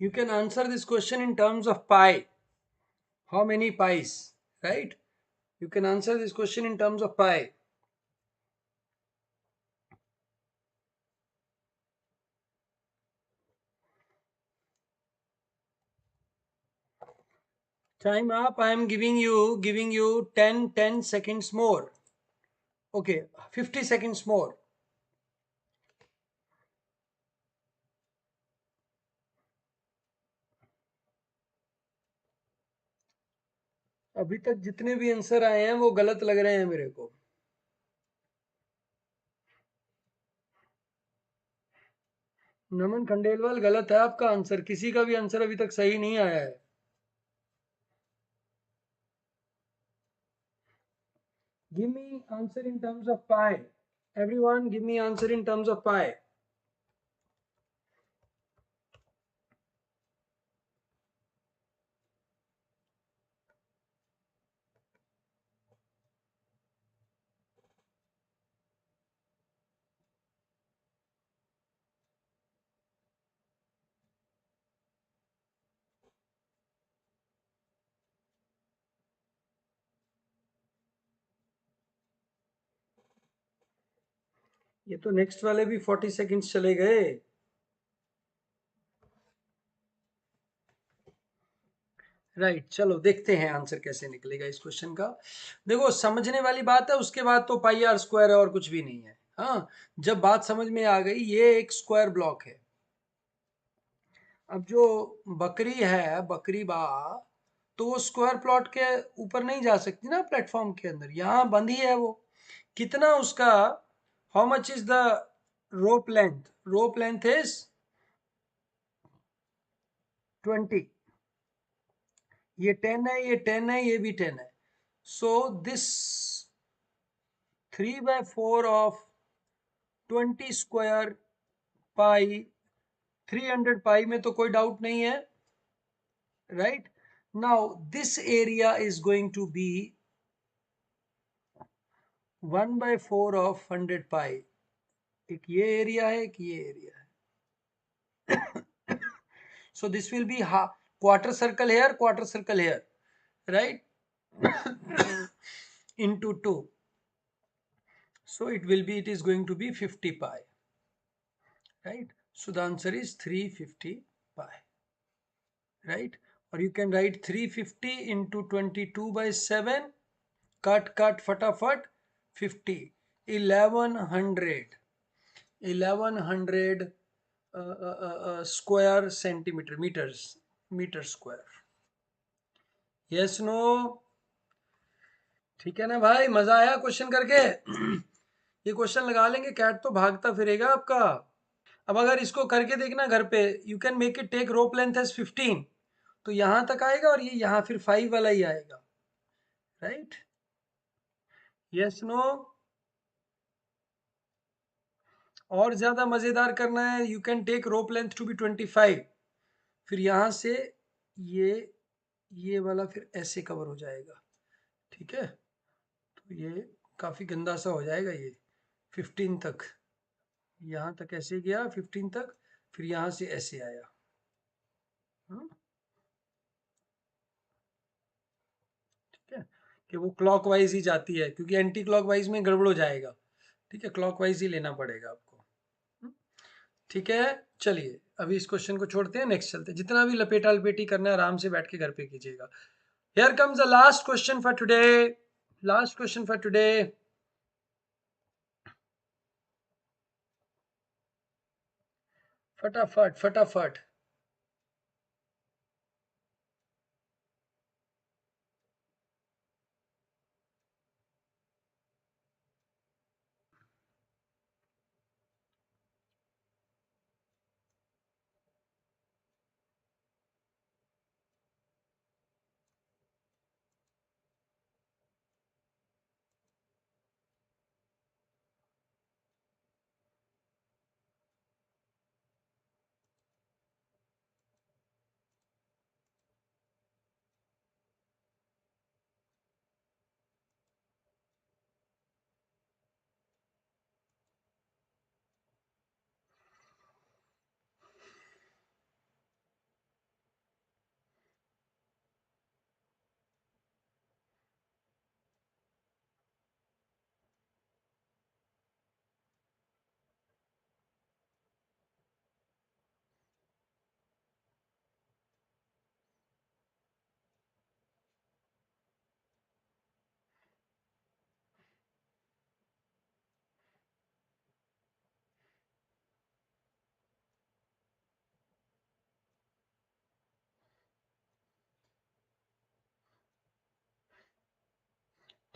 You can answer this question in terms of pi. How many pies, right? You can answer this question in terms of pi. Time up. I am giving you 10 seconds more. Okay, 50 seconds more. अभी तक जितने भी answer आए हैं वो गलत लग रहे हैं मेरे को. नमन खंडेलवाल, गलत है आपका आंसर. किसी का भी आंसर अभी तक सही नहीं आया है. Give me answer in terms of pi. Everyone, give me answer in terms of pi. ये तो नेक्स्ट वाले भी 40 सेकंड्स चले गए. राइट, चलो देखते हैं आंसर कैसे निकलेगा इस क्वेश्चन का. देखो, समझने वाली बात है. उसके बाद तो पाई आर स्क्वायर है और कुछ भी नहीं है. हाँ, जब बात समझ में आ गई, ये एक स्क्वायर ब्लॉक है. अब जो बकरी है, बकरी बा, तो वो स्क्वायर प्लॉट के ऊपर नहीं जा सकती ना, प्लेटफॉर्म के अंदर. यहाँ बंधी है वो. कितना उसका, how much is the rope length? Rope length is 20. ये 10 है, ये 10 है, ये भी 10 है. So this 3/4 of 20 square pi, 300 pi में तो कोई डाउट नहीं है. Right, now this area is going to be 1/4 of 100 pi. एक ये एरिया है, एक ये एरिया है. So this will be quarter circle here, quarter circle here, right? Into 2. So it is going to be 50 pi, right? So the answer is 350 pi, right? Or you can write 350 into 22/7. Cut fatafat. 50, 1100, 1100 square centimeter, meter square. Yes, no? ठीक है ना भाई, मजा आया question करके? ये question लगा लेंगे, कैट तो भागता फिरेगा आपका. अब अगर इसको करके देखना घर पे, you can make it take rope length as 15, तो यहां तक आएगा और ये यहां फिर 5 वाला ही आएगा. राइट? Yes, no? और ज्यादा मजेदार करना है, you can take rope length to be 25. फिर यहां से ये ये वाला फिर ऐसे कवर हो जाएगा. ठीक है, तो ये काफी गंदा सा हो जाएगा ये. 15 तक, यहाँ तक ऐसे गया 15 तक, फिर यहाँ से ऐसे आया. हाँ, ठीक है, कि वो क्लॉकवाइज ही जाती है, क्योंकि एंटी क्लॉकवाइज में गड़बड़ हो जाएगा. ठीक है, क्लॉकवाइज ही लेना पड़ेगा आपको. हम्म, ठीक है. चलिए, अभी इस क्वेश्चन को छोड़ते हैं, नेक्स्ट चलते हैं. जितना भी लपेटा लपेटी करना है, आराम से बैठ के घर पे कीजिएगा. Here comes the last question for today. Last question for today. फटाफट फटाफट.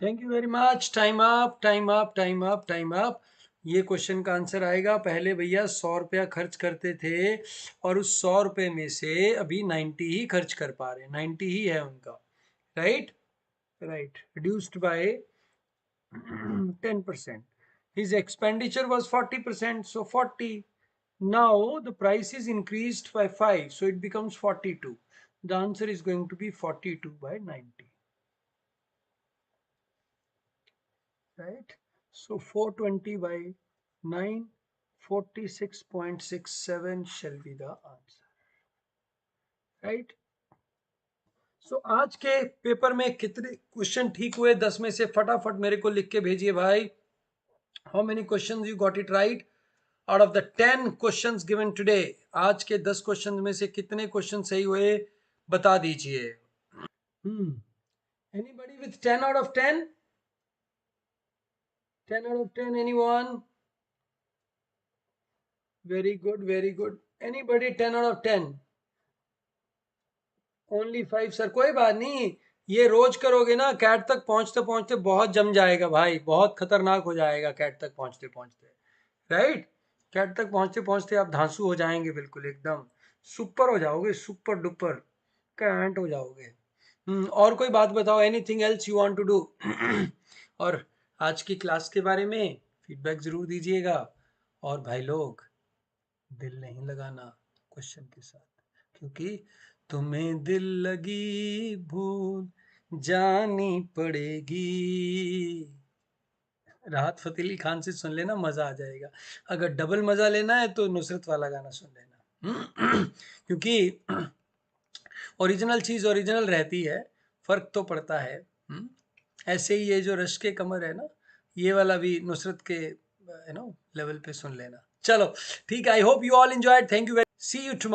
Thank you very much. Time up, time up, time up, time up. ये क्वेश्चन का आंसर आएगा, पहले भैया 100 रुपया खर्च करते थे और उस 100 रुपये में से अभी 90 ही खर्च कर पा रहे हैं, 90 ही है उनका। Right, right, reduced by 10%. His expenditure was 40%, so 40. Now the price is increased by 5, so it becomes 42. The answer is going to be 42 by 90. Right? So 420 by 9, 46.67 shall be the answer. Right? So आज के paper में कितने question ठीक हुए 10 में से? फटाफट मेरे को लिख के भेजिए भाई। How many questions you got it right? Out of the 10 questions given today, आज के 10 क्वेश्चन में से कितने क्वेश्चन सही हुए बता दीजिए। Anybody with 10 out of 10? 10 out of 10, anyone? Very good, very good. Anybody 10 out of 10? Only 5 sir, कोई बात नहीं, ये रोज करोगे ना, कैट तक पहुंचते पहुंचते बहुत जम जाएगा भाई, बहुत खतरनाक हो जाएगा कैट तक पहुंचते पहुंचते। राइट, कैट तक पहुंचते पहुंचते आप धांसू हो जाएंगे, बिल्कुल एकदम सुपर हो जाओगे, सुपर डुपर कैंट हो जाओगे। और कोई बात बताओ, anything else you want to do? और आज की क्लास के बारे में फीडबैक जरूर दीजिएगा। और भाई लोग, दिल नहीं लगाना क्वेश्चन के साथ, क्योंकि तुम्हें दिल लगी भूल जानी पड़ेगी। राहत फतेह अली खान से सुन लेना, मजा आ जाएगा। अगर डबल मजा लेना है तो नुसरत वाला गाना सुन लेना। क्योंकि ओरिजिनल चीज ओरिजिनल रहती है, फर्क तो पड़ता है। ऐसे ही ये जो रश के कमर है ना, ये वाला भी नुसरत के लेवल पे सुन लेना। चलो ठीक है, I hope you all enjoyed, thank you, see you tomorrow.